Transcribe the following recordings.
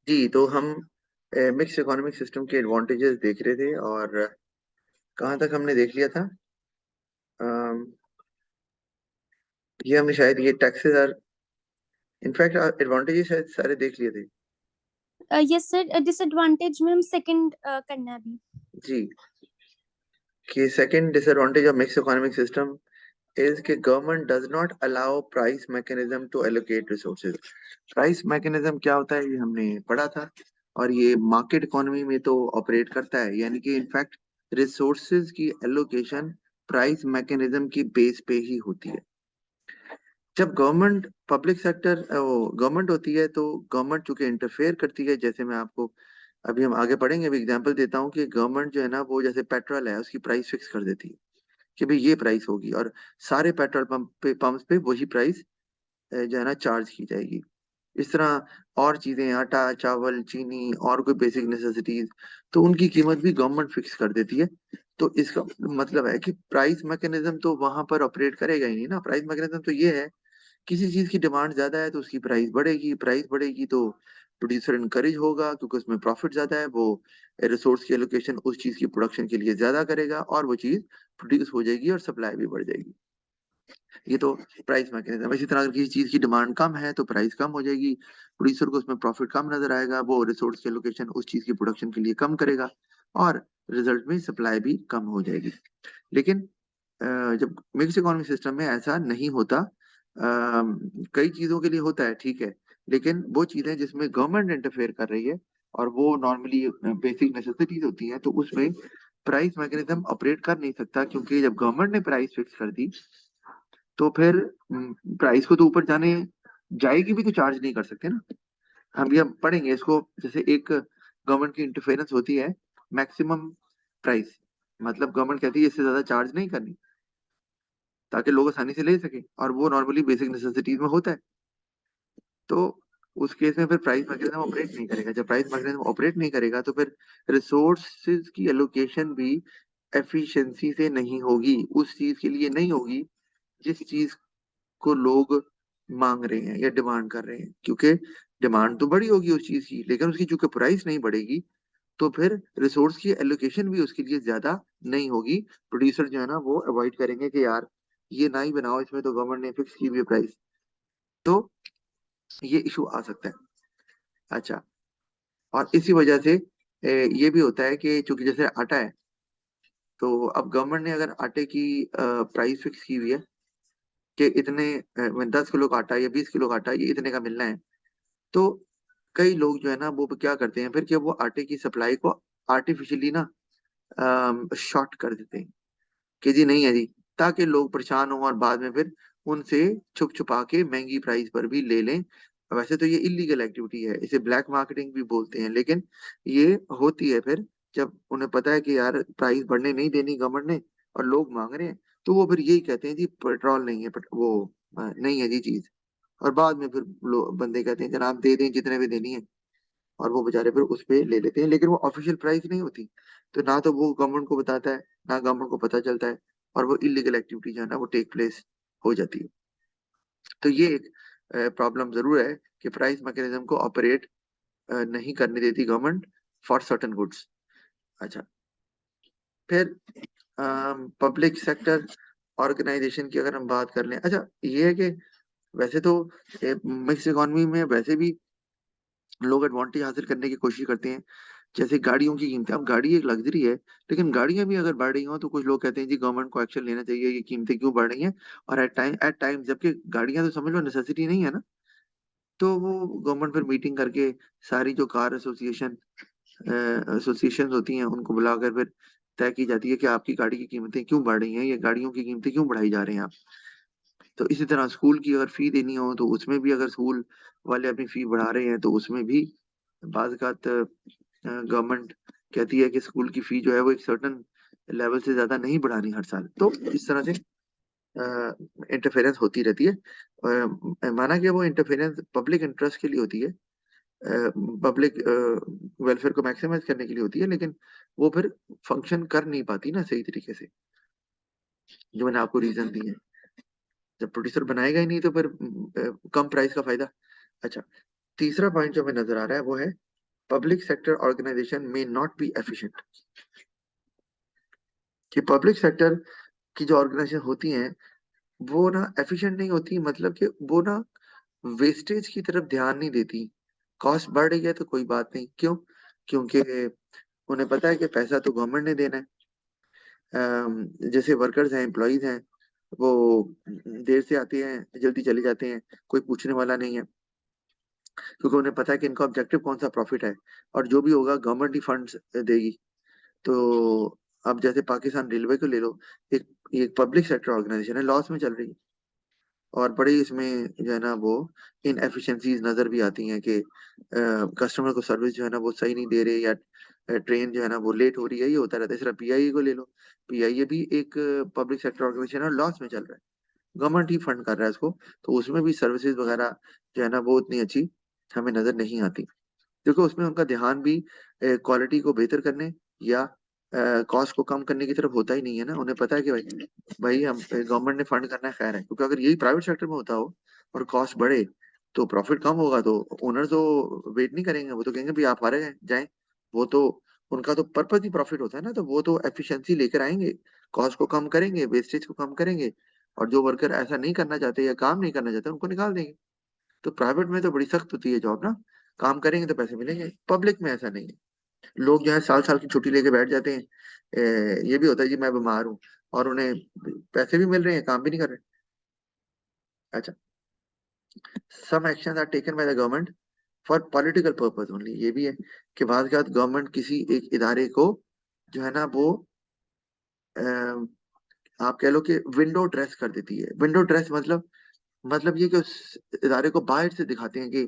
जी, तो हम mix economic system के एडवांटेजेस देख रहे थे और कहाँ तक हमने देख लिया था। अम, ये हमने शायद ये टैक्सेस आर इनफैक्ट एडवांटेजेस शायद सारे देख लिए थे। यस सर, डिसएडवांटेज में हम सेकंड करना है अभी। जी, कि second disadvantage of mix economic system is कि government does not allow price mechanism to allocate resources. Price mechanism क्या होता है ये हमने पढ़ा था, और ये मार्केट इकोनॉमी में तो ऑपरेट करता है, यानी कि इनफैक्ट रिसोर्सेज की एलोकेशन प्राइस मैकेनिज्म की बेस पे ही होती है। जब गवर्नमेंट पब्लिक सेक्टर गवर्नमेंट होती है तो गवर्नमेंट चूंकि इंटरफेयर करती है, जैसे मैं आपको अभी हम आगे पढ़ेंगे, अभी एग्जांपल देता हूँ कि गवर्नमेंट जो है ना वो जैसे पेट्रोल है उसकी प्राइस फिक्स कर देती है कि भाई ये प्राइस होगी, और सारे पेट्रोल पंप्स पे वही प्राइस जो है ना चार्ज की जाएगी। इस तरह और चीजें, आटा चावल चीनी और कोई बेसिक नेसेसिटीज, तो उनकी कीमत भी गवर्नमेंट फिक्स कर देती है। तो इसका मतलब है कि प्राइस मैकेनिज्म तो वहां पर ऑपरेट करेगा ही नहीं ना। प्राइस मैकेनिज्म तो ये है, किसी चीज की डिमांड ज्यादा है तो उसकी प्राइस बढ़ेगी, प्राइस बढ़ेगी तो प्रोड्यूसर इनकरेज होगा क्योंकि उसमें प्रॉफिट ज्यादा है, वो रिसोर्स की एलोकेशन उस चीज की प्रोडक्शन के लिए ज्यादा करेगा और वो चीज प्रोड्यूस हो जाएगी और सप्लाई भी बढ़ जाएगी। ये तो प्राइस मैकेनिज्म। इसी तरह अगर किसी चीज की डिमांड कम है तो प्राइस कम हो जाएगी, प्रोड्यूसर को उसमें प्रॉफिट कम नजर आएगा, वो रिसोर्स की एलोकेशन उस चीज की प्रोडक्शन के लिए कम करेगा और रिजल्ट में सप्लाई भी कम हो जाएगी। लेकिन जब मिक्स इकोनॉमी सिस्टम में ऐसा नहीं होता। कई चीजों के लिए होता है, ठीक है, लेकिन वो चीजें जिसमें गवर्नमेंट इंटरफेयर कर रही है और वो नॉर्मली बेसिक नेसेसिटीज होती हैं, तो उसमें प्राइस मैकेनिज्म ऑपरेट कर नहीं सकता, क्योंकि जब गवर्नमेंट ने प्राइस फिक्स कर दी तो फिर प्राइस को तो ऊपर जाने जाएगी भी तो चार्ज नहीं कर सकते ना। हम ये पढ़ेंगे इसको, जैसे एक गवर्नमेंट की इंटरफेरेंस होती है मैक्सिमम प्राइस, मतलब गवर्नमेंट कहती है इससे ज्यादा चार्ज नहीं करनी ताकि लोग आसानी से ले सके, और वो नॉर्मली बेसिक नेसेसिटीज में होता है। तो उस केस में फिर प्राइस मैकेनिज्म ऑपरेट नहीं करेगा। जब प्राइस मैकेनिज्म ऑपरेट नहीं करेगा तो फिर रिसोर्सेज की एलोकेशन भी एफिशिएंसी से नहीं होगी, उस चीज के लिए नहीं होगी जिस चीज को लोग मांग रहे हैं या डिमांड कर रहे हैं, क्योंकि डिमांड तो बड़ी होगी उस चीज की, लेकिन उसकी चूंकि प्राइस नहीं बढ़ेगी तो फिर रिसोर्स की एलोकेशन भी उसके लिए ज्यादा नहीं होगी। प्रोड्यूसर जो है ना वो अवॉइड करेंगे कि यार ये ना ही बनाओ, इसमें तो गवर्नमेंट ने फिक्स की हुई है प्राइस। तो ये इशू आ सकता है। अच्छा, और इसी वजह से ये भी होता है कि चूंकि जैसे आटा है, तो अब गवर्नमेंट ने अगर आटे की प्राइस फिक्स की हुई है कि इतने 10 किलो का आटा या 20 किलो का आटा ये इतने का मिलना है, तो कई लोग जो है ना वो क्या करते हैं फिर कि वो आटे की सप्लाई को आर्टिफिशियली ना शॉर्ट कर देते हैं कि जी नहीं है जी, ताकि लोग परेशान हों और बाद में फिर उनसे छुप छुपा के महंगी प्राइस पर भी ले लें। वैसे तो ये इलीगल एक्टिविटी है, इसे ब्लैक मार्केटिंग भी बोलते हैं, लेकिन ये होती है फिर जब उन्हें पता है कि यार प्राइस बढ़ने नहीं देनी गवर्नमेंट ने और लोग मांग रहे हैं, तो वो फिर यही कहते हैं जी पेट्रोल नहीं है, वो नहीं है जी चीज। और बाद में फिर बंदे कहते हैं जनाब दे दें जितने भी देनी है, और वो बेचारे फिर उस पे ले लेते हैं, लेकिन वो ऑफिशियल प्राइस नहीं होती। तो ना तो वो गवर्नमेंट को बताता है, ना गवर्नमेंट को पता चलता है, और वो इलीगल एक्टिविटी जो है ना वो टेक प्लेस हो जाती है। तो ये एक प्रॉब्लम जरूर है कि प्राइस मैकेनिज्म को ऑपरेट नहीं करने देती गवर्नमेंट फॉर सर्टेन गुड्स। अच्छा, फिर पब्लिक सेक्टर ऑर्गेनाइजेशन की अगर हम बात कर लें, अच्छा ये है कि वैसे तो मिक्स इकोनॉमी में वैसे भी लोग एडवांटेज हासिल करने की कोशिश करते हैं। जैसे गाड़ियों की कीमतें, अब गाड़ी एक लग्जरी है, लेकिन गाड़ियां भी अगर बढ़ रही हो तो कुछ लोग कहते हैं जी गवर्नमेंट को एक्शन लेना चाहिए, ये कीमतें क्यों बढ़ रही हैं। और एट टाइम जबकि गाड़ियां तो समझ लो नेसेसिटी नहीं है ना, तो वो गवर्नमेंट फिर मीटिंग करके सारी जो कार एसोसिएशन होती हैं उनको बुलाकर फिर तय की जाती है कि आपकी गाड़ी की कीमतें क्यों बढ़ रही हैं, ये गाड़ियों की कीमतें क्यों बढ़ाई जा रहे हैं आप। तो इसी तरह स्कूल की अगर फी देनी हो तो उसमें भी अगर स्कूल वाले अपनी फी बढ़ा रहे हैं तो उसमें भी बाज़ गवर्नमेंट कहती है कि स्कूल की फी जो है वो एक सर्टन लेवल से ज्यादा नहीं बढ़ानी हर साल। तो इस तरह से इंटरफेरेंस होती रहती है। माना कि वो इंटरफेरेंस पब्लिक इंटरेस्ट के लिए होती है, पब्लिक वेलफेयर को मैक्सिमाइज करने के लिए होती है, लेकिन वो फिर फंक्शन कर नहीं पाती ना सही तरीके से, जो मैंने आपको रीजन दिए हैं। जब प्रोड्यूसर बनाएगा ही नहीं तो फिर कम प्राइस का फायदा। अच्छा, तीसरा पॉइंट जो हमें नजर आ रहा है वो है public sector organisation may not be efficient. कि पब्लिक सेक्टर की जो ऑर्गेनाइजेशन होती हैं वो ना एफिशिएंट नहीं होती, मतलब कि वो ना वेस्टेज की तरफ ध्यान नहीं देती। कॉस्ट बढ़ रही है तो कोई बात नहीं, क्यों? क्योंकि उन्हें पता है कि पैसा तो गवर्नमेंट ने देना है। जैसे वर्कर्स हैं, एम्प्लॉइज हैं, वो देर से आते हैं, जल्दी चले जाते हैं, कोई पूछने वाला नहीं है, क्योंकि उन्हें पता है कि इनका ऑब्जेक्टिव कौन सा, प्रॉफिट है, और जो भी होगा गवर्नमेंट ही फंड्स देगी। तो अब जैसे पाकिस्तान रेलवे को ले लो, एक एक पब्लिक सेक्टर ऑर्गेनाइजेशन है, लॉस में चल रही है, और बड़ी इसमें जो है ना वो इनएफिशिएंसीज नजर भी आती हैं कि कस्टमर को सर्विस जो है ना वो सही नहीं दे रहे, या ट्रेन जो है ना वो लेट हो रही है, ये होता रहता है। सिर्फ पीआईए को ले लो, पीआईए भी एक पब्लिक सेक्टर ऑर्गेनाइजेशन है और लॉस में चल रहा है, गवर्नमेंट ही फंड कर रहा है इसको, तो उसमें भी सर्विसेज वगैरह जो है ना वो उतनी अच्छी हमें नजर नहीं आती, क्योंकि उसमें उनका ध्यान भी क्वालिटी को बेहतर करने या कॉस्ट को कम करने की तरफ होता ही नहीं है ना। उन्हें पता है कि भाई भाई हम गवर्नमेंट ने फंड करना है, खैर है, क्योंकि अगर यही प्राइवेट सेक्टर में होता हो और कॉस्ट बढ़े तो प्रॉफिट कम होगा, तो ओनर तो वेट नहीं करेंगे, वो तो कहेंगे भाई आप हारे जाएं। वो तो उनका तो पर्पज ही प्रॉफिट होता है ना, तो वो तो एफिशिएंसी लेकर आएंगे, कॉस्ट को कम करेंगे, वेस्टेज को कम करेंगे, और जो वर्कर ऐसा नहीं करना चाहते या काम नहीं करना चाहते उनको निकाल देंगे। तो प्राइवेट में तो बड़ी सख्त होती है जॉब ना, काम करेंगे तो पैसे मिलेंगे, पब्लिक में ऐसा नहीं है। लोग जो है साल साल की छुट्टी लेके बैठ जाते हैं, ये भी होता है जी मैं बीमार हूँ, और उन्हें पैसे भी मिल रहे हैं, काम भी नहीं कर रहे। अच्छा, some action are taken by the government for political purpose only, ये भी है कि बाद के बाद गवर्नमेंट किसी एक इदारे को जो है ना वो आप कह लो कि विंडो ड्रेस कर देती है। विंडो ड्रेस मतलब ये कि उस इदारे को बाहर से दिखाते हैं कि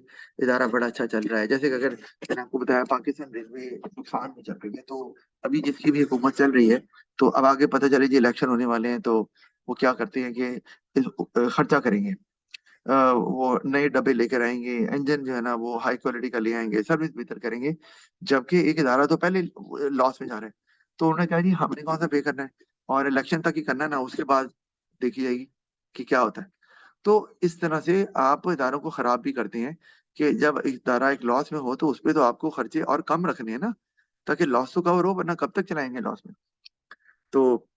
इदारा बड़ा अच्छा चल रहा है। जैसे कि अगर मैंने आपको बताया पाकिस्तान रेलवे नुकसान में चल रही है, तो अभी जिसकी भी हुकूमत चल रही है, तो अब आगे पता चले जी इलेक्शन होने वाले हैं, तो वो क्या करते हैं कि खर्चा करेंगे, वो नए डब्बे लेकर आएंगे, इंजन जो है ना वो हाई क्वालिटी का ले आएंगे, सर्विस बेहतर करेंगे, जबकि एक इदारा तो पहले लॉस में जा रहा है। तो उन्होंने कहा जी हमने कौन सा पे करना है, और इलेक्शन तक ही करना है ना, उसके बाद देखी जाएगी कि क्या होता है। तो इस तरह से आप इदारों को खराब भी करते हैं कि जब इदारा एक लॉस में हो तो उसपे तो आपको खर्चे और कम रखने हैं ना, ताकि लॉस तो कवर हो, वरना कब तक चलाएंगे लॉस में। तो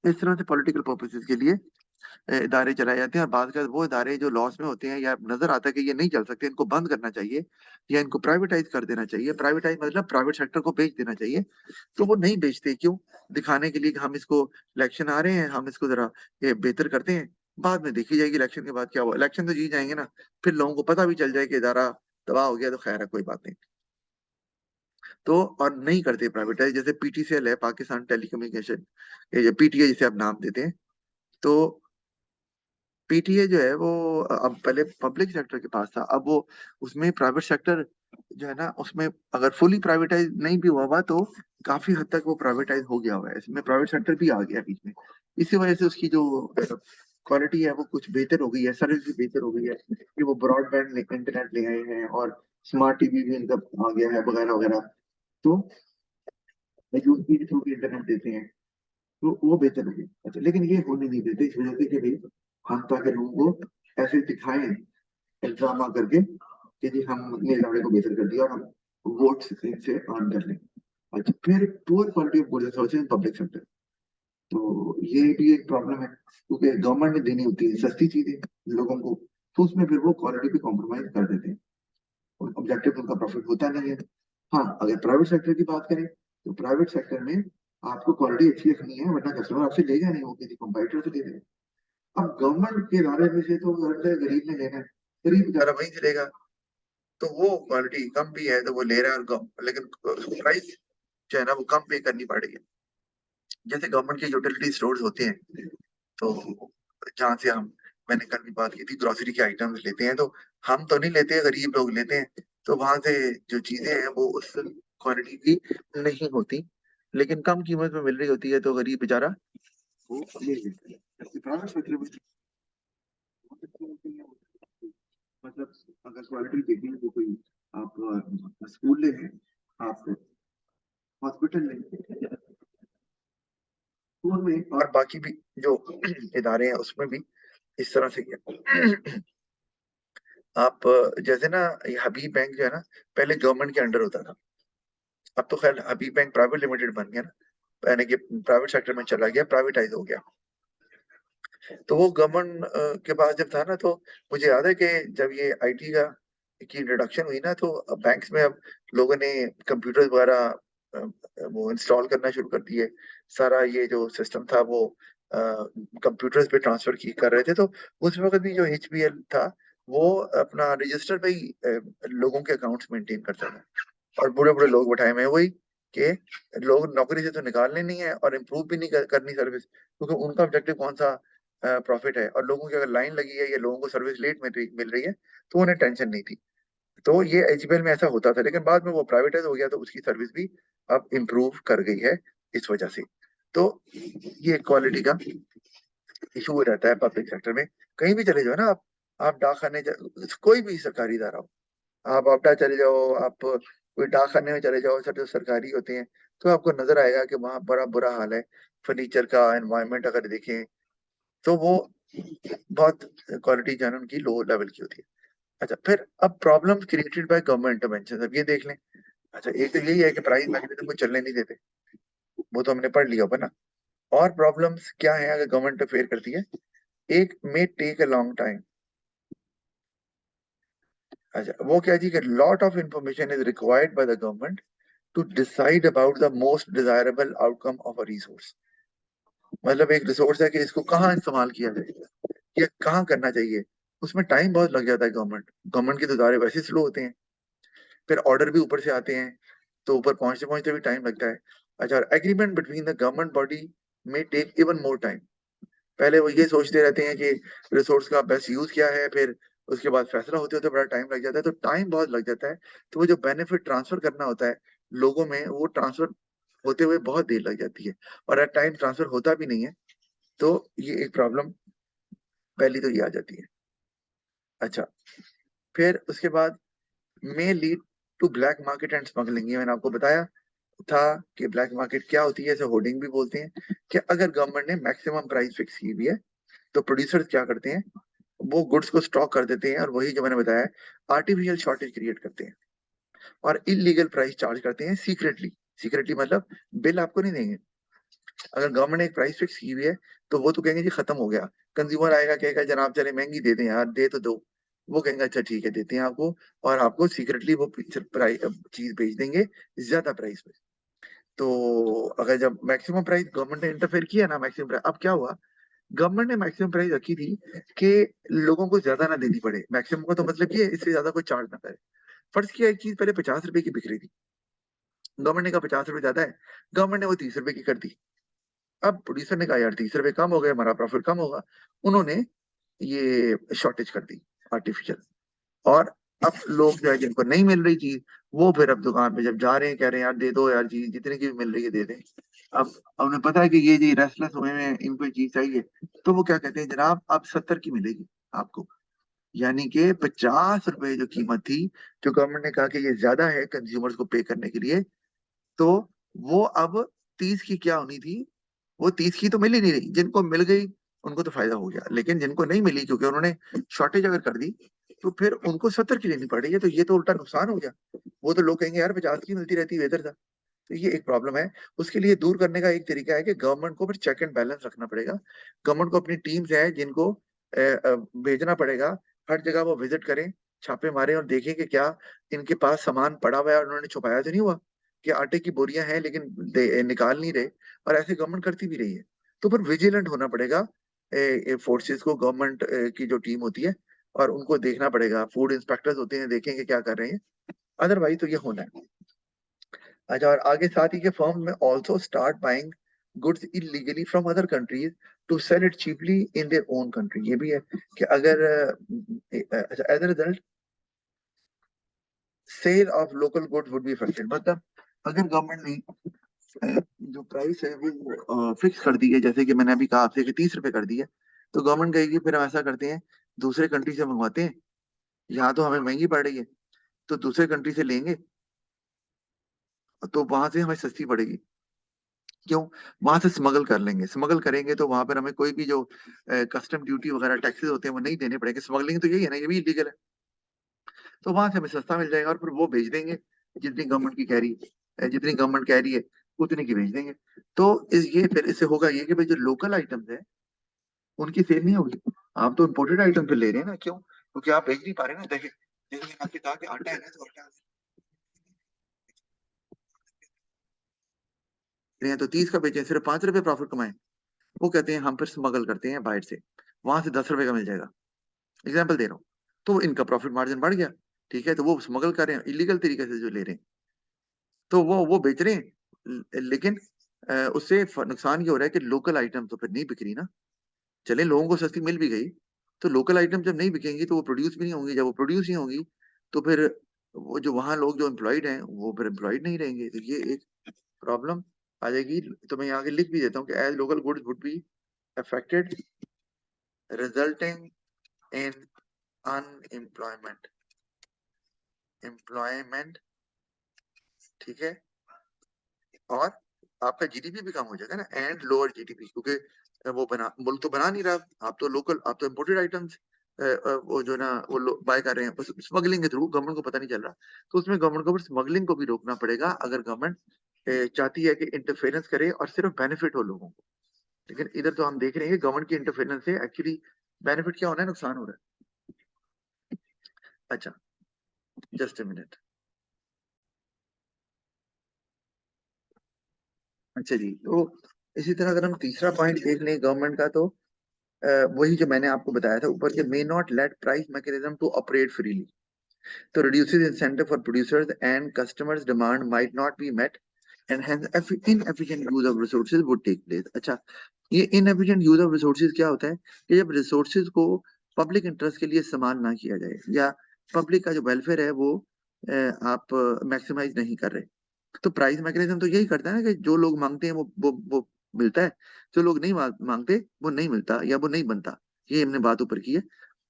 इस तरह से पॉलिटिकल पर्पसेस के लिए इदारे चलाए जाते हैं, और बाद का वो इदारे जो लॉस में होते हैं या नजर आता है कि ये नहीं चल सकते, इनको बंद करना चाहिए या इनको प्राइवेटाइज कर देना चाहिए, प्राइवेटाइज मतलब प्राइवेट सेक्टर को बेच देना चाहिए, तो वो नहीं बेचते, क्यों? दिखाने के लिए कि हम इसको, इलेक्शन आ रहे हैं, हम इसको जरा ये बेहतर करते हैं, बाद में देखी जाएगी इलेक्शन के बाद क्या हुआ, इलेक्शन तो जीत जाएंगे ना, फिर लोगों को पता भी चल जाए कि इदारा तबाह हो गया, तो खैर है कोई बात नहीं। तो और नहीं करते प्राइवेटाइज, जैसे पीटीसीएल है, पाकिस्तान टेलीकम्युनिकेशन, ये पीटीए जिसे आप नाम देते हैं, तो पीटीए जो है वो अब पहले पब्लिक सेक्टर के पास था, अब वो उसमें प्राइवेट सेक्टर जो है ना उसमें अगर फुली प्राइवेटाइज नहीं भी हुआ हुआ तो काफी हद तक वो प्राइवेटाइज हो गया हुआ है, इसमें प्राइवेट सेक्टर भी आ गया बीच में। इसी वजह से उसकी जो क्वालिटी है वो कुछ बेहतर हो गई है, सर्विस भी बेहतर हो गई है कि वो ब्रॉडबैंड इंटरनेट ले आए हैं, और स्मार्ट टीवी भी इनका आ गया है वगैरह वगैरह, तो यूपी के थ्रू भी इंटरनेट देते हैं, तो वो बेहतर हो गई। अच्छा, लेकिन ये होने नहीं देते इस वजह से कि भाई हम ताकि लोगों को ऐसे दिखाएं ड्रामा करके कि जी हमने इदारे को बेहतर कर दिया और हम वोट से अर्न कर लें। अच्छा, फिर poor quality of goods services in public sector, तो ये भी एक प्रॉब्लम है, क्योंकि गवर्नमेंट ने देनी होती है सस्ती चीजें लोगों को, तो उसमें फिर वो क्वालिटी पे कॉम्प्रोमाइज कर देते हैं, और ऑब्जेक्टिव उनका प्रॉफिट होता नहीं है। हाँ, अगर प्राइवेट सेक्टर की बात करें तो प्राइवेट सेक्टर में आपको क्वालिटी अच्छी रखनी है, वरना कस्टमर आपसे लेगा नहीं, वो किसी कंपटीटर से ले लेगा। अब गवर्नमेंट के इदारे में से तो हर जगह गरीब ने लेना है, गरीब बेचारा वहीं से लेगा, तो वो क्वालिटी कम भी है तो वो ले रहा है, और लेकिन प्राइस जो है ना वो कम पे करनी पड़ रही है। जैसे गवर्नमेंट के यूटिलिटी स्टोर्स होते हैं, तो जहाँ से हम, मैंने कल भी बात की थी, ग्रोसरी के आइटम्स लेते हैं, तो हम तो नहीं लेते, गरीब लोग लेते हैं, तो वहां से जो चीजें हैं वो उस क्वालिटी की नहीं होती, लेकिन कम कीमत में मिल रही होती है, तो गरीब बेचारा वो ले लेता है। जबकि प्राइवेट सेक्टर में बहुत अच्छी होती है, मतलब अगर क्वालिटी देखनी है तो कोई आप स्कूल ले लें, आप हॉस्पिटल ले लें, स्कूल में और बाकी भी जो इदारे हैं उसमें भी इस तरह से किया। आप जैसे ना ये हबीब बैंक जो है ना, पहले गवर्नमेंट के अंडर होता था। अब तो खैर हबीब बैंक प्राइवेट लिमिटेड बन गया ना, यानी कि प्राइवेट सेक्टर में चला गया, प्राइवेटाइज हो गया। तो वो गवर्नमेंट के पास जब था ना, तो मुझे याद है कि जब ये आईटी का की इंट्रोडक्शन हुई ना, तो बैंक्स में अब लोगों ने कंप्यूटर्स वगैरह वो इंस्टॉल करना शुरू कर दिए। सारा ये जो सिस्टम था वो कंप्यूटर्स पे ट्रांसफर की कर रहे थे। तो उस वक्त भी जो एचबीएल था, वो अपना रजिस्टर पे ही लोगों के अकाउंट्स मेंटेन करता था। और बुरे बुरे लोग बैठाए हुए हैं वही, कि लोग नौकरी से तो निकालने नहीं है और इम्प्रूव भी नहीं करनी सर्विस, क्योंकि उनका ऑब्जेक्टिव कौन सा, प्रॉफिट है। और लोगों की अगर लाइन लगी है या लोगों को सर्विस लेट मिल रही है, तो उन्हें टेंशन नहीं थी। तो ये एचबीएल में ऐसा होता था, लेकिन बाद में वो प्राइवेटाइज हो गया, तो उसकी सर्विस भी अब इम्प्रूव कर गई है इस वजह से। तो ये क्वालिटी का इशू रहता है पब्लिक सेक्टर में। कहीं भी चले जाओ ना आप डाकखाने कोई भी सरकारी इदारा हो, आप आपदा चले जाओ, आप कोई डाकखाने में चले जाओ, सब जो सरकारी होते हैं, तो आपको नजर आएगा कि वहाँ बड़ा बुरा हाल है। फर्नीचर का एनवायरनमेंट अगर देखें, तो वो बहुत क्वालिटी जो है ना उनकी लो लेवल की होती है। अच्छा, फिर अब problem created by government intervention, अब ये देख लें। अच्छा, एक तो यही है कि प्राइस मैकेनिज्म को चलने नहीं देते, वो तो हमने पढ़ लिया होगा ना। और प्रॉब्लम्स क्या है अगर गवर्नमेंट फेयर करती है? एक may take a long time. अच्छा, वो क्या जी, कि lot of information is required by the government to decide about the most desirable outcome of a resource. मतलब एक रिसोर्स है कि इसको कहाँ इस्तेमाल किया जाए या कहाँ करना चाहिए, उसमें टाइम बहुत लग जाता है। गवर्नमेंट के तो इदारे वैसे स्लो होते हैं, फिर ऑर्डर भी ऊपर से आते हैं, तो ऊपर पहुंचते पहुंचते भी टाइम लगता है। अच्छा, agreement between the government body में टेक इवन मोर टाइम। पहले वो ये सोचते रहते हैं कि रिसोर्स का बेस्ट यूज क्या है, फिर उसके बाद फैसला होते होते बड़ा टाइम लग जाता है, तो टाइम बहुत लग जाता है। तो वो जो बेनिफिट ट्रांसफर करना होता है लोगों में, वो ट्रांसफर होते हुए बहुत देर लग जाती है, और एट टाइम ट्रांसफर होता भी नहीं है। तो ये एक प्रॉब्लम पहली तो ये आ जाती है। अच्छा, फिर उसके बाद may lead to black market and smuggling. ये मैंने आपको बताया था कि ब्लैक मार्केट क्या होती है, इसे होर्डिंग भी बोलते हैं। कि अगर गवर्नमेंट ने मैक्सिमम प्राइस फिक्स की हुई है, तो प्रोड्यूसर्स क्या करते हैं, वो गुड्स को स्टॉक कर देते हैं, और वही जो मैंने बताया, आर्टिफिशियल शॉर्टेज क्रिएट करते हैं और इलीगल प्राइस चार्ज करते हैं सीक्रेटली। सीक्रेटली मतलब बिल आपको नहीं देंगे। अगर गवर्नमेंट ने एक प्राइस फिक्स की हुई है, तो वो तो कहेंगे जी खत्म हो गया। कंज्यूमर आएगा, कहेगा जनाब चले महंगी दे दें यार, दे तो दो। वो कहेंगे अच्छा ठीक है देते हैं आपको, और आपको सीक्रेटली वो प्राइस चीज बेच देंगे ज्यादा प्राइस पे। तो अगर जब मैक्सिमम प्राइस गवर्नमेंट ने इंटरफेयर किया ना, मैक्सिमम प्राइस, अब क्या हुआ, गवर्नमेंट ने मैक्सिमम प्राइस रखी थी कि लोगों को ज्यादा ना देनी पड़े। मैक्सिमम का तो मतलब ये है, इससे ज्यादा कोई चार्ज ना करे। फर्ज किया एक चीज पहले 50 रुपए की बिक रही थी, गवर्नमेंट ने कहा 50 रुपए ज्यादा है, गवर्नमेंट ने वो 30 रुपए की कर दी। अब प्रोड्यूसर ने कहा यार 30 रुपए कम हो गए, हमारा प्रॉफिट कम होगा। उन्होंने ये शॉर्टेज कर दी, आर्टिफिशियल। और अब लोग जो है जिनको नहीं मिल रही चीज, वो फिर अब दुकान पे जब जा रहे हैं, कह रहे हैं यार दे दो यार, चीज जितने की भी मिल रही है दे दें। अब उन्हें पता है कि ये जी रेस्टलेस हुए हैं, इनको ये चीज चाहिए, तो वो क्या कहते हैं, जनाब अब 70 की मिलेगी आपको। यानी कि 50 रुपए जो कीमत थी, जो गवर्नमेंट ने कहा कि ये ज्यादा है कंज्यूमर्स को पे करने के लिए, तो वो अब 30 की क्या होनी थी, वो 30 की तो मिल ही नहीं रही। जिनको मिल गई उनको तो फायदा हो गया, लेकिन जिनको नहीं मिली, क्योंकि उन्होंने शॉर्टेज अगर कर दी, तो फिर उनको 70 की लेनी पड़ रही है, तो ये तो उल्टा नुकसान हो गया। वो तो लोग कहेंगे यार 50 की मिलती रहती बेहतर था। तो ये एक प्रॉब्लम है। उसके लिए दूर करने का एक तरीका है कि गवर्नमेंट को फिर चेक एंड बैलेंस रखना पड़ेगा। गवर्नमेंट को अपनी टीम्स है जिनको भेजना पड़ेगा, हर जगह वो विजिट करें, छापे मारे और देखें कि क्या इनके पास सामान पड़ा हुआ है और उन्होंने छुपाया तो नहीं हुआ, कि आटे की बोरियां हैं लेकिन निकाल नहीं रहे। और ऐसे गवर्नमेंट करती भी रही है। तो फिर विजिलेंट होना पड़ेगा फोर्सेस को, गवर्नमेंट की जो टीम होती है, और उनको देखना पड़ेगा। फूड इंस्पेक्टर्स होते हैं, देखेंगे क्या कर रहे हैं। अदरवाइज तो ये होना है। अच्छा, और आगे साथ ही के फर्म में also start buying goods illegally from other countries to sell it cheaply in their own country. ये भी है कि अगर अच्छा, as a result sale of local goods would be affected. मतलब अगर गवर्नमेंट ने जो प्राइस है वो फिक्स कर दी है, जैसे कि मैंने अभी कहा आपसे कि 30 रुपए कर दी है, तो गवर्नमेंट कहेगी फिर हम ऐसा करते हैं, दूसरे कंट्री से मंगवाते हैं, यहाँ तो हमें महंगी पड़ रही है, तो दूसरे कंट्री से लेंगे, तो वहां से हमें सस्ती पड़ेगी। क्यों? वहां से स्मगल कर लेंगे, स्मगल करेंगे तो वहां पर हमें कोई भी जो कस्टम ड्यूटी वगैरह टैक्सेस होते हैं वो नहीं देने पड़ेंगे। स्मगलिंग तो यही है ना, ये भी इलीगल है। तो वहां से हमें सस्ता मिल जाएगा और फिर वो भेज देंगे जितनी गवर्नमेंट की कह रही है, जितनी गवर्नमेंट कह रही है उतनी की भेज देंगे। तो ये फिर इससे होगा ये कि भाई जो लोकल आइटम्स है उनकी सेल नहीं होगी। आप तो इम्पोर्टेड आइटम पे ले रहे हैं ना, क्यों? क्योंकि आप बेच नहीं पा रहे ना। देखिए, जैसे मैंने आपसे कहा कि आटा है ना, तो आटा रहे हैं तो 30 का बेचें, सिर्फ 5 रुपए प्रॉफिट कमाएं। वो कहते हैं हम फिर स्मगल करते हैं बाहर से, वहां से 10 रुपए का मिल जाएगा। एग्जाम्पल दे रहा हूँ। तो इनका प्रॉफिट मार्जिन बढ़ गया। ठीक है, तो वो स्मगल कर रहे हैं इलीगल तरीके से जो ले रहे हैं, तो वो बेच रहे हैं। लेकिन उससे नुकसान ये हो रहा है कि लोकल आइटम तो फिर नहीं बिक रही ना। चले लोगों को सस्ती मिल भी गई, तो लोकल आइटम जब नहीं बिकेंगी तो वो प्रोड्यूस भी नहीं होंगी। जब वो प्रोड्यूस नहीं होंगी तो फिर वो जो वहां लोग जो एम्प्लॉयड हैं वो फिर एम्प्लॉयड नहीं रहेंगे। तो ये एक प्रॉब्लम आ जाएगी। तो मैं यहाँ के लिख भी देता हूँ कि as local goods would be affected resulting in unemployment employment. ठीक है, और आपका जीडीपी भी कम हो जाएगा ना, एंड लोअर जीडीपी, क्योंकि वो बना मुल्क तो बना नहीं रहा। आप तो लोकल, आप तो इम्पोर्टेड आइटम्स वो जो ना वो बाय कर रहे हैं बस स्मगलिंग के थ्रू, गवर्नमेंट को पता नहीं चल रहा। तो उसमें गवर्नमेंट को स्मगलिंग को भी रोकना पड़ेगा अगर गवर्नमेंट चाहती है कि इंटरफेरेंस करे और सिर्फ बेनिफिट हो लोगों को। लेकिन इधर तो हम देख रहे हैं कि गवर्नमेंट की इंटरफेरेंस से एक्चुअली बेनिफिट क्या होना है, नुकसान हो रहा है। अच्छा, जस्ट ए मिनट। अच्छा जी, तो इसी तरह अगर हम तीसरा पॉइंट देख लें गवर्नमेंट का, तो वही जो मैंने आपको बताया था ऊपर के, may not let price mechanism to operate freely, तो reduces incentive for producers and customers demand might not be met and hence inefficient use of resources would take place। अच्छा, ये inefficient use of resources क्या होता है कि जब resources को public interest के लिए इस्तेमाल ना किया जाए, या पब्लिक का जो वेलफेयर है वो आप मैक्सिमाइज नहीं कर रहे। तो प्राइस मैकेनिज्म तो यही करता है ना कि जो लोग मांगते हैं वो मिलता है, जो लोग नहीं मांगते वो नहीं मिलता या वो नहीं बनता। ये हमने बात ऊपर की है।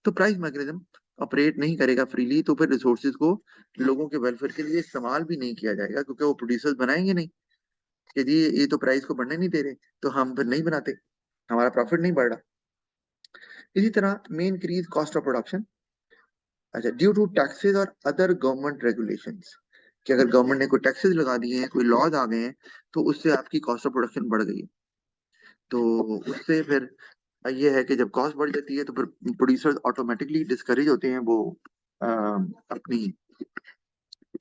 तो प्राइस मैकेनिज्म ऑपरेट नहीं करेगा फ्रीली, तो फिर रिसोर्सेज को लोगों के वेलफेयर के लिए इस्तेमाल भी नहीं किया जाएगा, क्योंकि वो प्रोड्यूसर्स बनाएंगे नहीं कि जी ये तो प्राइस को बढ़ने नहीं दे रहे, तो हम फिर नहीं बनाते, हमारा प्रॉफिट नहीं बढ़ रहा। इसी तरह main increase cost of production. अच्छा, ड्यू टू टैक्सेस और अदर गवर्नमेंट रेगुलेशंस, कि अगर गवर्नमेंट ने कोई टैक्सेस लगा दिए हैं, कोई लॉज आ गए हैं, तो उससे आपकी कॉस्ट ऑफ प्रोडक्शन बढ़ गई है। तो उससे फिर ये है कि जब कॉस्ट बढ़ जाती है तो फिर प्रोड्यूसर्स ऑटोमेटिकली डिस्करेज होते हैं, वो अपनी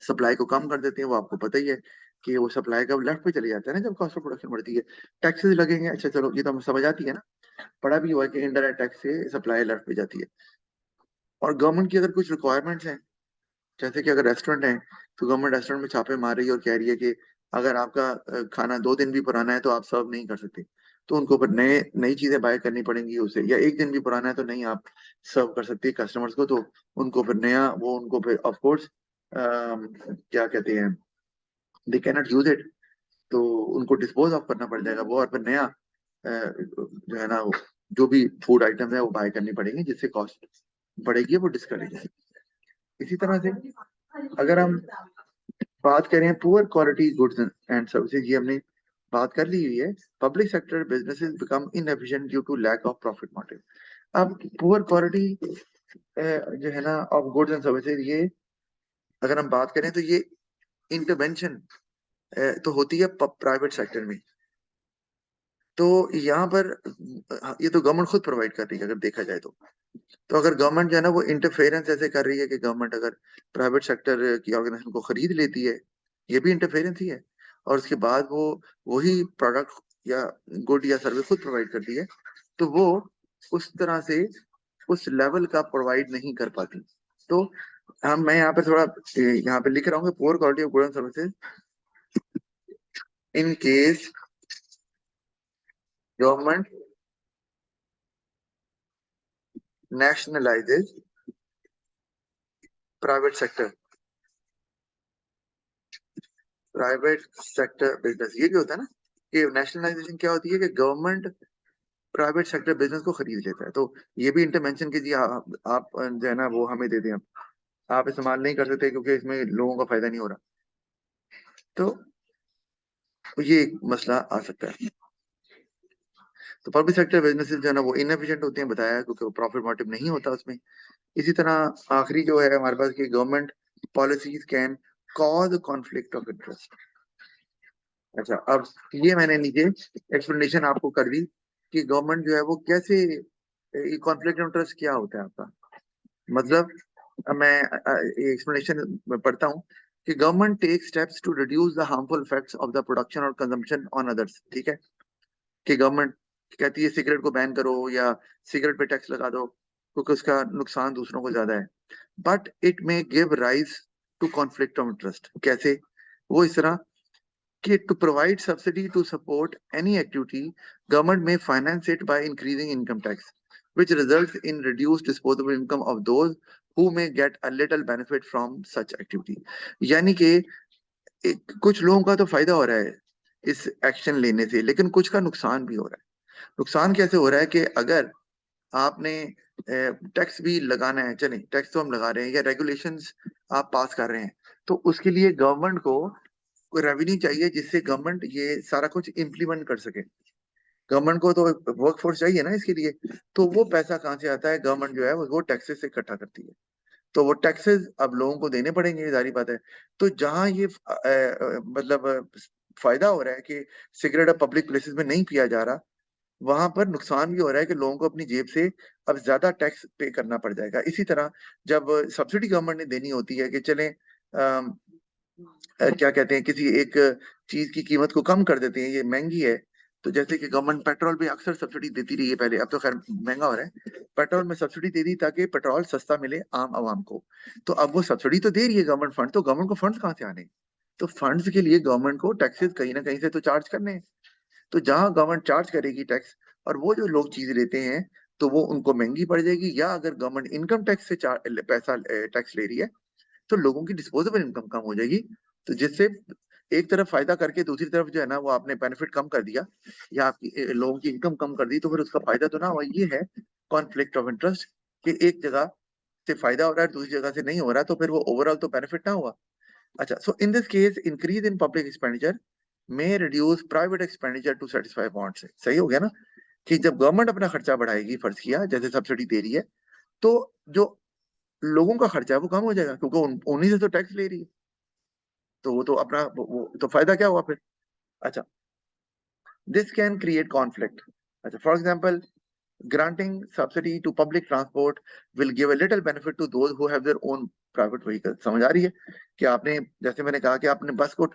सप्लाई को कम कर देते हैं। वो आपको पता ही है कि वो सप्लाई का लेफ्ट पे चले जाता है ना जब कॉस्ट ऑफ प्रोडक्शन बढ़ती है। टैक्सेस लगेंगे, अच्छा चलो ये तो हमें समझ आती है ना, पढ़ा भी हुआ है कि इनडायरेक्ट टैक्स से सप्लाई लेफ्ट पे जाती है। और गवर्नमेंट की अगर कुछ रिक्वायरमेंट्स हैं, जैसे कि अगर रेस्टोरेंट है, तो गवर्नमेंट रेस्टोरेंट में छापे मार रही है और कह रही है कि अगर आपका खाना 2 दिन भी पुराना है तो आप सर्व नहीं कर सकते। तो उनको फिर नए नई चीजें बाय करनी पड़ेंगी उसे, या 1 दिन भी पुराना है तो नहीं आप सर्व कर सकते कस्टमर्स को। तो उनको फिर नया, वो उनको फिर ऑफ कोर्स क्या कहते हैं, they can not use it, तो उनको डिस्पोज ऑफ करना पड़ जाएगा वो, और फिर नया जो है ना जो भी फूड आइटम है वो बाय करनी पड़ेंगे, जिससे कॉस्ट बढ़ेगी, वो डिस्करेज है। इसी तरह से अगर हम बात करें poor quality goods and services, ये हमने बात कर ली हुई है। Public sector businesses become inefficient due to lack of profit motive. अब पुअर क्वालिटी जो है ना ऑफ गुड्स एंड सर्विसेज, ये अगर हम बात करें तो ये इंटरवेंशन तो होती है प्राइवेट सेक्टर में। तो यहाँ पर ये तो गवर्नमेंट खुद प्रोवाइड कर रही है अगर देखा जाए तो अगर गवर्नमेंट जो है ना वो इंटरफेरेंस ऐसे कर रही है कि गवर्नमेंट अगर प्राइवेट सेक्टर की ऑर्गेनाइजेशन को खरीद लेती है, ये भी इंटरफेरेंस ही है। और उसके बाद वो वही प्रोडक्ट या गुड या सर्विस खुद प्रोवाइड करती है, तो वो उस तरह से उस लेवल का प्रोवाइड नहीं कर पाती। तो हम मैं यहाँ पे थोड़ा यहाँ पे लिख रहा हूँ, poor quality of good and services in case government nationalizes private sector business. ये भी होता है ना कि नेशनलाइजेशन क्या होती है कि गवर्नमेंट प्राइवेट सेक्टर बिजनेस को खरीद लेता है। तो ये भी इंटरवेंशन की जी आप जो है ना वो हमें दे दें, आप इस्तेमाल नहीं कर सकते क्योंकि इसमें लोगों का फायदा नहीं हो रहा। तो ये एक मसला आ सकता है। तो पब्लिक सेक्टर बिजनेसेस जो है ना वो इनएफिशिएंट होते हैं, बताया, क्योंकि वो प्रॉफिट मोटिव नहीं होता उसमें। इसी तरह आखिरी जो है हमारे पास कि government policies can cause conflict of interest. अच्छा, अब ये मैंने नीचे एक्सप्लेनेशन आपको कर दी कि गवर्नमेंट जो है वो कैसे, कॉन्फ्लिक्ट ऑफ इंटरेस्ट क्या होता है आपका, मतलब अब मैं एक्सप्लेनेशन पढ़ता हूँ कि government take steps to reduce the harmful effects of the production और कंजम्पशन ऑन अदर्स। ठीक है, कि गवर्नमेंट कहती है सिगरेट को बैन करो या सिगरेट पे टैक्स लगा दो क्योंकि उसका नुकसान दूसरों को ज्यादा है, but it may give rise to conflict of interest. कैसे? वो इस तरह कि to provide subsidy to support any activity, government may finance it by increasing income tax, which results in reduced disposable income of those who may get a little benefit from such activity। यानी कि कुछ लोगों का तो फायदा हो रहा है इस एक्शन लेने से, लेकिन कुछ का नुकसान भी हो रहा है। नुकसान कैसे हो रहा है कि अगर आपने टैक्स भी लगाना है, चले टैक्स तो हम लगा रहे हैं या रेगुलेशंस आप पास कर रहे हैं, तो उसके लिए गवर्नमेंट को कोई रेवेन्यू चाहिए जिससे गवर्नमेंट ये सारा कुछ इम्प्लीमेंट कर सके। गवर्नमेंट को तो वर्क फोर्स चाहिए ना इसके लिए, तो वो पैसा कहाँ से आता है? गवर्नमेंट जो है वो टैक्सेस से इकट्ठा करती है, तो वो टैक्सेस अब लोगों को देने पड़ेंगे, जारी बात है। तो जहां ये मतलब फायदा हो रहा है कि सिगरेट अब पब्लिक प्लेसेस में नहीं पिया जा रहा, वहां पर नुकसान भी हो रहा है कि लोगों को अपनी जेब से अब ज्यादा टैक्स पे करना पड़ जाएगा। इसी तरह जब सब्सिडी गवर्नमेंट ने देनी होती है कि चलें क्या कहते हैं, किसी एक चीज की कीमत को कम कर देते हैं, ये महंगी है, तो जैसे कि गवर्नमेंट पेट्रोल पे अक्सर सब्सिडी देती रही है पहले, अब तो खैर महंगा हो रहा है, पेट्रोल में सब्सिडी दे दी ताकि पेट्रोल सस्ता मिले आम आवाम को। तो अब वो सब्सिडी तो दे रही है गवर्नमेंट फंड, तो गवर्नमेंट को फंड कहाँ से आने? तो फंड्स के लिए गवर्नमेंट को टैक्सेस कहीं ना कहीं से तो चार्ज करने हैं। तो जहां गवर्नमेंट चार्ज करेगी टैक्स और वो जो लोग चीज लेते हैं तो वो उनको महंगी पड़ जाएगी, या अगर गवर्नमेंट इनकम टैक्स से पैसा टैक्स ले रही है तो लोगों की डिस्पोजेबल इनकम कम हो जाएगी। तो जिससे एक तरफ फायदा करके दूसरी तरफ जो है ना वो आपने बेनिफिट कम कर दिया या आपकी लोगों की इनकम कम कर दी, तो फिर उसका फायदा तो ना हुआ। ये है कॉन्फ्लिक्ट ऑफ इंटरेस्ट कि एक जगह से फायदा हो रहा है दूसरी जगह से नहीं हो रहा, तो फिर वो ओवरऑल तो बेनिफिट ना हुआ। अच्छा, so in this case increase in public expenditure may reduce private expenditure to satisfy wants. सही हो गया ना, कि जब गवर्नमेंट अपना खर्चा बढ़ाएगी, फर्ज किया जैसे सब्सिडी दे रही है, तो जो लोगों का खर्चा है वो कम हो जाएगा क्योंकि उन्हीं से तो टैक्स ले रही है, तो वो तो अपना वो तो फायदा क्या हुआ फिर। अच्छा, दिस कैन क्रिएट कॉन्फ्लिक्ट। अच्छा, for example granting subsidy to public transport will give a little benefit to those who have their own private vehicle। समझ आ रही है कि आपने, जैसे मैंने कहा कि आपने बस को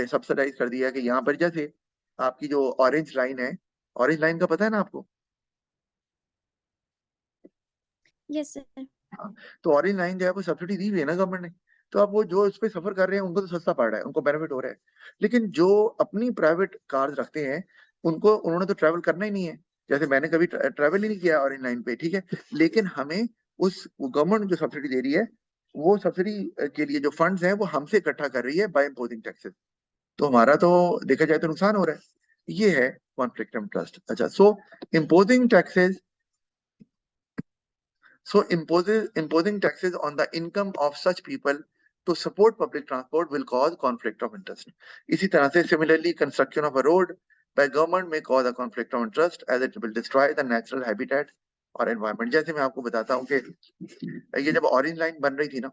सब्सिडाइज कर दिया, कि यहाँ पर जैसे आपकी जो ऑरेंज लाइन है, ऑरेंज लाइन का पता है ना आपको? Yes, sir. हाँ, तो ऑरेंज लाइन जो है वो सब्सिडी दी हुई है ना गवर्नमेंट ने, तो अब वो जो उस पे सफर कर रहे हैं उनको तो सस्ता पड़ रहा है, उनको बेनिफिट हो रहा है। लेकिन जो अपनी प्राइवेट कार्स रखते हैं उनको, उन्होंने तो ट्रैवल करना ही नहीं है। जैसे मैंने कभी ट्रैवल ही नहीं किया ऑरेंज लाइन पे, ठीक है, लेकिन हमें उस गवर्नमेंट जो सब्सिडी दे रही है वो सब्सिडी के लिए जो फंड्स हैं वो हमसे इकट्ठा कर रही है बाय इम्पोजिंग टैक्सेस, तो हमारा तो देखा जाए तो नुकसान हो रहा है। ये है कॉन्फ्लिक्ट ऑफ इंटरेस्ट। अच्छा, so imposing taxes, so imposing taxes on the income of such people to support public transport will cause conflict of interest। इसी तरह से similarly construction of a road by government may cause a conflict of interest as it will destroy the natural habitat और environment। जैसे मैं आपको बताता हूँ कि ये जब ऑरेंज लाइन बन रही थी ना,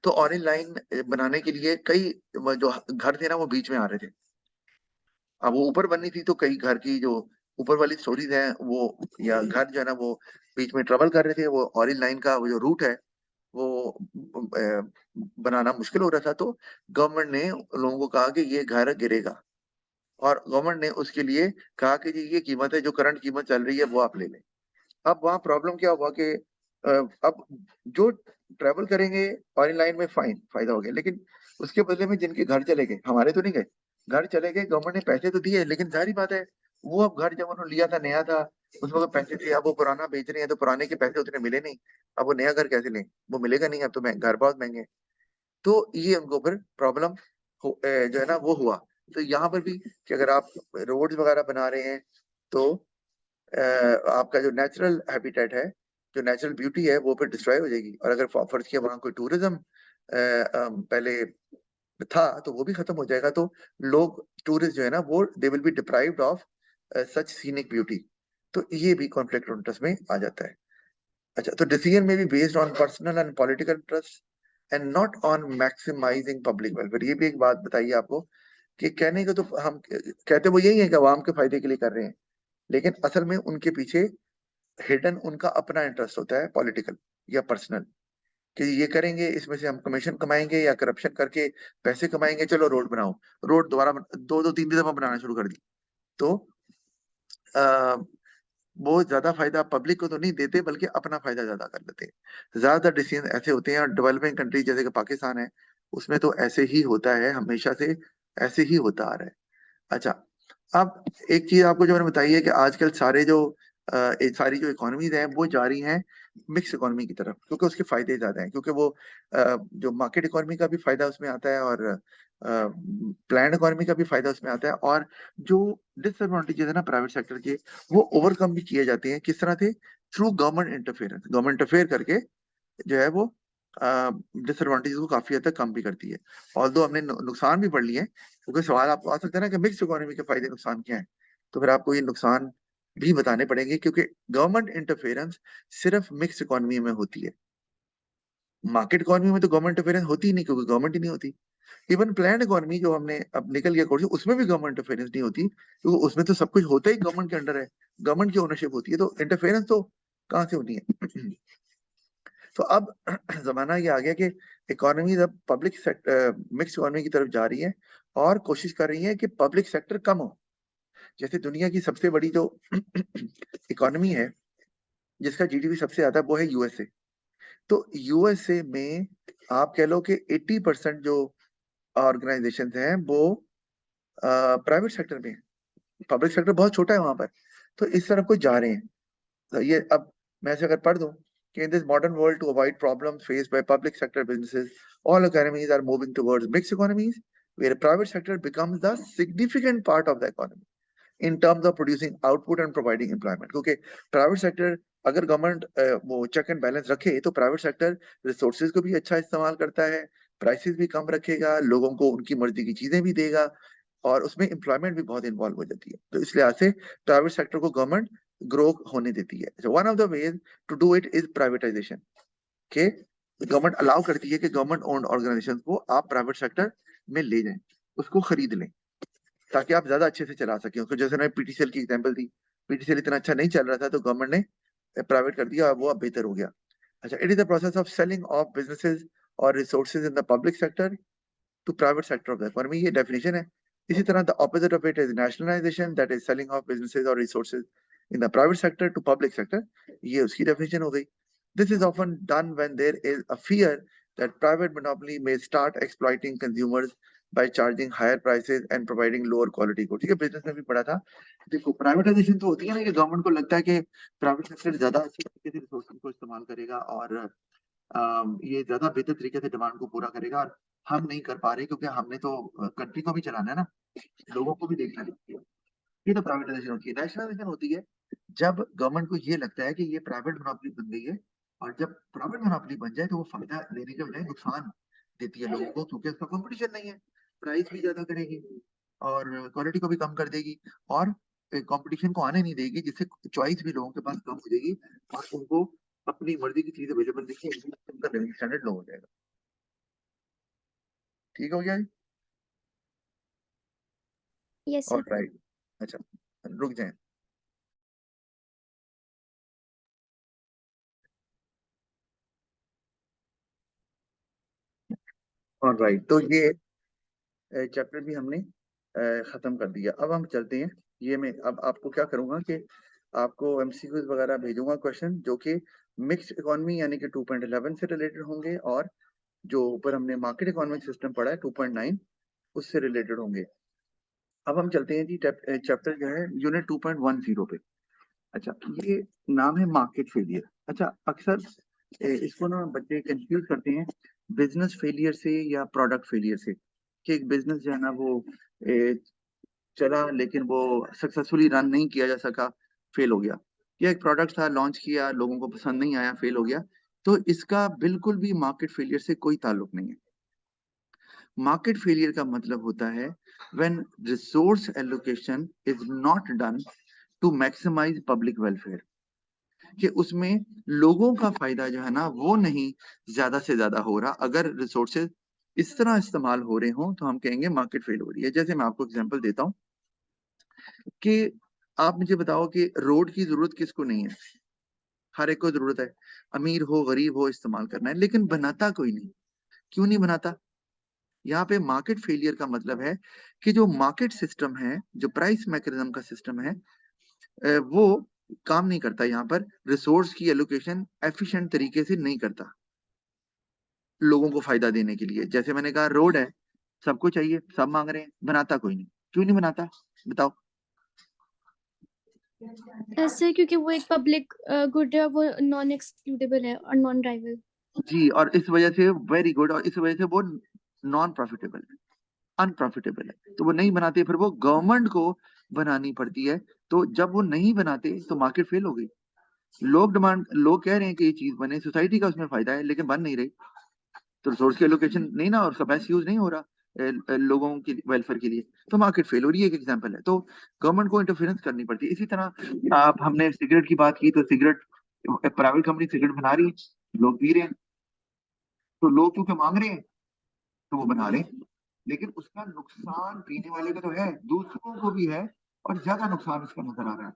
तो ऑरेंज लाइन बनाने के लिए कई वो जो घर थे ना वो बीच में आ रहे थे। अब वो ऊपर बननी थी तो कई घर की जो ऊपर वाली स्टोरीज हैं वो, या घर जो है ना वो बीच में ट्रेवल कर रहे थे, वो ऑरेंज लाइन का वो जो रूट है वो बनाना मुश्किल हो रहा था, तो गवर्नमेंट ने लोगों को कहा कि ये घर गिरेगा, और गवर्नमेंट ने उसके लिए कहा कि जी ये कीमत है, जो करंट कीमत चल रही है वो आप ले लें। अब वहाँ प्रॉब्लम क्या हुआ कि अब जो ट्रेवल करेंगे ऑरेंज लाइन में फाइन फायदा हो गया, लेकिन उसके बदले में जिनके घर चले गए, हमारे तो नहीं गए, घर चले गए, गवर्नमेंट ने पैसे तो दिए, लेकिन जाहिर बात है वो अब घर जब उन्होंने लिया था नया था, उसमें तो पैसे थे, अब वो पुराना बेच रहे हैं तो पुराने के पैसे उतने मिले नहीं, अब वो नया घर कैसे लें? वो मिलेगा नहीं, अब तो घर बहुत महंगे हैं। तो ये उनको फिर प्रॉब्लम जो है ना वो हुआ। तो यहाँ पर भी कि अगर आप रोड्स वगैरह बना रहे हैं तो आपका जो नेचुरल हैबिटेट है, जो नेचुरल ब्यूटी है वो फिर डिस्ट्रॉय हो जाएगी, और अगर फर्ज किया वहां कोई टूरिज्म पहले था तो वो भी खत्म हो जाएगा, तो लोग टूरिस्ट जो है ना वो they will be deprived of such scenic beauty. तो ये भी कॉन्फ्लिक्ट ऑफ इंटरेस्ट में आ जाता है। अच्छा, तो डिसीजन में be based on personal and political interest and not on maximising public welfare. ये भी एक बात बताइए आपको कि कहने को तो हम कहते वो यही है कि आवाम के फायदे के लिए कर रहे हैं, लेकिन असल में उनके पीछे हिडन उनका अपना इंटरेस्ट होता है, पॉलिटिकल या पर्सनल, कि ये करेंगे, इसमें से हम कमीशन कमाएंगे या करप्शन करके पैसे कमाएंगे, चलो रोड बनाओ। रोड दोबारा दो दो तीन तीन दफा बनाना शुरू कर दी, तो आ, वो ज्यादा फायदा पब्लिक को तो नहीं देते, बल्कि अपना फायदा ज्यादा कर लेते हैं। ज्यादातर डिसीजन ऐसे होते हैं, और डेवलपिंग कंट्री जैसे कि पाकिस्तान है, उसमें तो ऐसे ही होता है, हमेशा से ऐसे ही होता आ रहा है। अच्छा, अब एक चीज आपको जो मैंने बताई है कि आजकल सारे जो सारी जो इकोनॉमीज हैं वो जा रही हैं मिक्स इकोनॉमी की तरफ, क्योंकि उसके फायदे ज्यादा हैं, क्योंकि वो जो मार्केट इकोनॉमी का भी फायदा उसमें आता है, और प्लान इकोनॉमी का भी फायदा उसमें आता है, और जो डिसएडवांटेजेस है ना प्राइवेट सेक्टर के, वो ओवरकम भी किए जाते हैं। किस तरह से? Through government interference. Government interfere करके जो है वो डिसएडवांटेजेस को काफी हद तक कम भी करती है। ऑल्दो हमने नुकसान भी पढ़ लिए हैं, क्योंकि सवाल आपको आ सकता है ना कि मिक्स इकोनॉमी के फायदे नुकसान क्या है, तो फिर आपको ये नुकसान भी बताने पड़ेंगे, क्योंकि गवर्नमेंट इंटरफेरेंस सिर्फ मिक्स इकोनॉमी में होती है। मार्केट इकोनॉमी में तो गवर्नमेंट इंटरफेरेंस होती ही नहीं, क्योंकि गवर्नमेंट ही नहीं होती। इवन प्लान इकोनॉमी जो हमने अब निकल गया कोर्स, उसमें भी गवर्नमेंट इंटरफेरेंस नहीं होती, क्योंकि उसमें तो सब कुछ होता ही गवर्नमेंट के अंडर है, गवर्नमेंट की ओनरशिप होती है, तो इंटरफेरेंस तो कहाँ से होनी है? तो अब जमाना ये आ गया कि इकोनॉमी अब पब्लिक सेक्टर मिक्स इकोनॉमी की तरफ जा रही है, और कोशिश कर रही है कि पब्लिक सेक्टर कम हो। जैसे दुनिया की सबसे बड़ी जो इकोनॉमी है, जिसका जीडीपी सबसे ज्यादा, वो है यूएसए। तो यूएसए में आप कह लो कि 80% जो ऑर्गेनाइजेशन हैं वो प्राइवेट सेक्टर में है, पब्लिक सेक्टर बहुत छोटा है वहां पर। तो इस तरफ को जा रहे हैं। तो ये अब मैं ऐसे अगर पढ़ दूं कि in this modern world to avoid problems faced by public sector businesses, all economies are moving towards mixed economies where private sector becomes the significant part of the economy in terms of producing output and providing employment। क्योंकि private sector, अगर government वो check and balance रखे, तो private sector resources को भी अच्छा इस्तेमाल करता है, प्राइसेस भी कम रखेगा, लोगों को उनकी मर्जी की चीजें भी देगा, और उसमें एम्प्लॉयमेंट भी बहुत इन्वॉल्व हो जाती है। तो इस लिहाज से प्राइवेट सेक्टर को गवर्नमेंट ग्रो होने देती है। One of the ways to do it is privatisation, के गवर्नमेंट अलाउ करती है कि गवर्नमेंट ओन्ड ऑर्गेनाइजेशन को आप प्राइवेट सेक्टर में ले जाएं, उसको खरीद लें, ताकि आप ज्यादा अच्छे से चला सकें उसको। जैसे ना पीटीसीएल की एग्जांपल दी, पीटीसीएल इतना अच्छा नहीं चल रहा था, तो गवर्नमेंट ने प्राइवेट कर दिया, और वो अब बेहतर हो गया। अच्छा, it is the process of selling of businesses और resources in the public sector to private sector of the economy, ये definition है। इसी तरह the opposite of it is nationalization, that is selling of businesses or resources in the private sector to public sector, ये उसकी definition हो गई। This is often done when there is a fear that private monopoly may start exploiting consumers by charging higher prices and providing lower quality goods। ठीक है, business में भी पढ़ा था। देखो, प्राइवेटाइजेशन तो होती है ना कि गवर्नमेंट को लगता है कि प्राइवेट सेक्टर ज्यादा अच्छे तरीके से रिसोर्सेज को इस्तेमाल करेगा, और ये ज्यादा बेहतर तरीके से डिमांड को पूरा करेगा, और हम नहीं कर पा रहे, क्योंकि हमने तो कंट्री को भी चलाना है ना, लोगों को भी देखना है। ये तो प्राइवेटाइजेशन होती है। नेशनलाइजेशन होती है जब गवर्नमेंट को ये लगता है कि ये प्राइवेट मोनोपोली बन गई है, और जब प्राइवेट मोनोपोली बन जाए तो वो फायदा लेने के बजाय नुकसान देती है लोगों को, क्योंकि उसका कंपटीशन नहीं है, प्राइस भी ज्यादा करेगी, और क्वालिटी को भी कम कर देगी, और कंपटीशन को आने नहीं देगी, जिससे चॉइस भी लोगों के पास कम हो जाएगी, और उनको अपनी मर्जी की चीज अवेलेबल देखिए, उनका लिविंग स्टैंडर्ड लो हो जाएगा। ठीक हो गया जी? Yes, और sir. राइट, अच्छा, रुक जाए। और राइट, तो ये चैप्टर भी हमने खत्म कर दिया। अब हम चलते हैं, ये मैं अब आपको क्या करूंगा कि आपको एमसीक्यूज वगैरह भेजूंगा, क्वेश्चन जो कि मिक्स्ड इकोनॉमी यानी कि 2.11 से रिलेटेड होंगे, और जो ऊपर हमने मार्केट इकोनॉमिक सिस्टम पढ़ा है 2.9, उससे रिलेटेड होंगे। अब हम चलते हैं जी चैप्टर जो है यूनिट 2.10 पे। अच्छा, ये नाम है मार्केट फेलियर। अच्छा, अक्सर इसको ना बच्चे कंफ्यूज करते हैं बिजनेस फेलियर से या प्रोडक्ट फेलियर से, कि एक बिजनेस जो है ना वो ए, चला, लेकिन वो सक्सेसफुली रन नहीं किया जा सका, फेल हो गया, या एक प्रोडक्ट था लॉन्च किया, लोगों को पसंद नहीं आया, फेल हो गया। तो इसका बिल्कुल भी मार्केट फेलियर से कोई ताल्लुक नहीं है। मार्केट फेलियर का मतलब होता है when resource allocation is not done to maximise public welfare. कि उसमें लोगों का फायदा जो है ना वो नहीं ज्यादा से ज्यादा हो रहा। अगर रिसोर्सेज इस तरह इस्तेमाल हो रहे हों तो हम कहेंगे मार्केट फेल हो रही है। जैसे मैं आपको एग्जांपल देता हूँ कि आप मुझे बताओ कि रोड की जरूरत किसको नहीं है? हर एक को जरूरत है, अमीर हो गरीब हो इस्तेमाल करना है, लेकिन बनाता कोई नहीं। क्यों नहीं बनाता? यहाँ पे मार्केट फेलियर का मतलब है कि जो मार्केट सिस्टम है, जो प्राइस मैकेनिज्म का सिस्टम है, वो काम नहीं करता। यहाँ पर रिसोर्स की एलोकेशन एफिशिएंट तरीके से नहीं करता लोगों को फायदा देने के लिए। जैसे मैंने कहा रोड है, सबको चाहिए, सब मांग रहे हैं, बनाता कोई नहीं। क्यों नहीं बनाता? बताओ। ऐसे क्योंकि वो एक पब्लिक गुड है, वो नॉन एक्सक्लूडेबल है और नॉन ड्राइवेबल। जी, और इस वजह से वेरी गुड, और इस वजह से वो नॉन प्रॉफिटेबल है, अनप्रॉफिटेबल है, तो वो नहीं बनाते, फिर वो गवर्नमेंट को बनानी पड़ती है। तो जब वो नहीं बनाते तो मार्केट फेल हो गई। लोग कह रहे हैं कि ये चीज बने, सोसाइटी का उसमें फायदा है, लेकिन बन नहीं रही। तो रिसोर्स की एलोकेशन नहीं ना, और उसका बेस्ट यूज नहीं हो रहा लोगों के वेलफेयर के लिए, तो मार्केट फेल हो रही है। एक एग्जांपल है। तो गवर्नमेंट को इंटरफेरेंस करनी पड़ती है। इसी तरह आप हमने सिगरेट की बात की, तो सिगरेट प्राइवेट कंपनी सिगरेट बना रही है, लोग पी रहे हैं, तो लोग क्योंकि मांग रहे हैं तो वो बना रहे हैं। लेकिन उसका नुकसान पीने वाले का तो है, दूसरों को भी है, और ज्यादा नुकसान उसका नजर आ रहा है।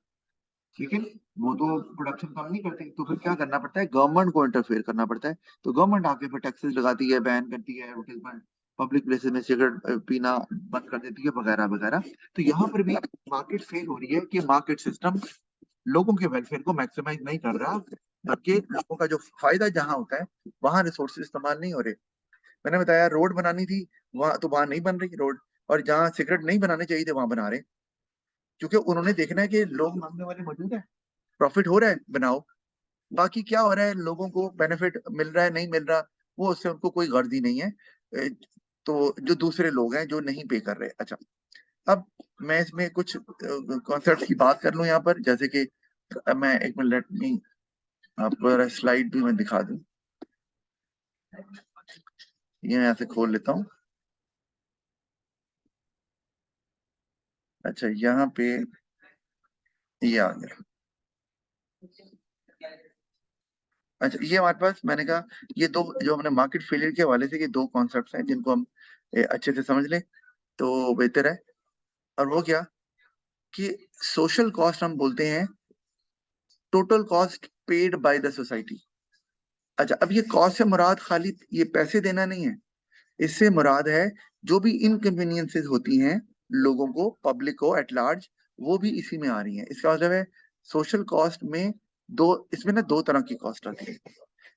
लेकिन वो तो प्रोडक्शन कम नहीं करते, तो फिर क्या करना पड़ता है? गवर्नमेंट को इंटरफेयर करना पड़ता है। तो गवर्नमेंट आके फिर टैक्सेस लगाती है, बैन करती है एडवर्टाइजमेंट, पब्लिक प्लेसेस में सिगरेट पीना बंद कर देती है, वगैरह वगैरह। तो यहाँ पर भी मार्केट फेल हो रही है कि मार्केट सिस्टम लोगों के वेलफेयर को मैक्सिमाइज नहीं कर रहा, बल्कि लोगों का जो फायदा जहां होता है वहां रिसोर्सेज इस्तेमाल नहीं हो रहे। मैंने बताया रोड बनानी थी, वहां तो वहां नहीं बन रही रोड, और जहां सिगरेट नहीं बनाने चाहिए थे वहां बना रहे हैं। क्योंकि उन्होंने देखना है कि लोग मांगने वाले मौजूद है, प्रॉफिट हो रहा है, बनाओ। बाकी क्या हो रहा है, लोगों को बेनिफिट मिल रहा है नहीं मिल रहा, वो उससे उनको कोई गर्ज ही नहीं है। ए, तो जो दूसरे लोग हैं जो नहीं पे कर रहे। अच्छा, अब मैं इसमें कुछ कॉन्सेप्ट की बात कर लूं यहाँ पर, जैसे कि मैं एक मिनट, लेट मी आपको स्लाइड भी मैं दिखा दूं। ये मैं यहाँ से खोल लेता हूँ। अच्छा, यहाँ पे ये आ गया। अच्छा, ये हमारे पास, मैंने कहा ये दो जो हमने मार्केट फेलियर के हवाले से, ये दो कॉन्सेप्ट्स हैं जिनको हम अच्छे से समझ लें तो बेहतर है। और वो क्या कि सोशल कॉस्ट हम बोलते हैं total cost paid by the society. अच्छा, अब ये कॉस्ट से मुराद खाली ये पैसे देना नहीं है, इससे मुराद है जो भी इनकन्वीनियंसेस होती हैं लोगों को, पब्लिक को एट लार्ज, वो भी इसी में आ रही हैं। इसका मतलब है सोशल कॉस्ट में दो, इसमें ना दो तरह की कॉस्ट आती है।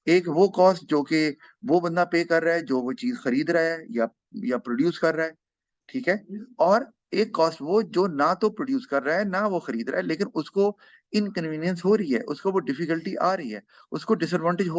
एक वो कॉस्ट जो कि वो बंदा पे कर रहा है जो वो चीज खरीद रहा है या प्रोड्यूस कर रहा है, ठीक है। और एक कॉस्ट वो जो ना तो प्रोड्यूस कर रहा है ना वो खरीद रहा है, लेकिन उसको इनकन्वीनियंस हो रही है, उसको वो डिफिकल्टी आ रही है, उसको डिसएडवांटेज हो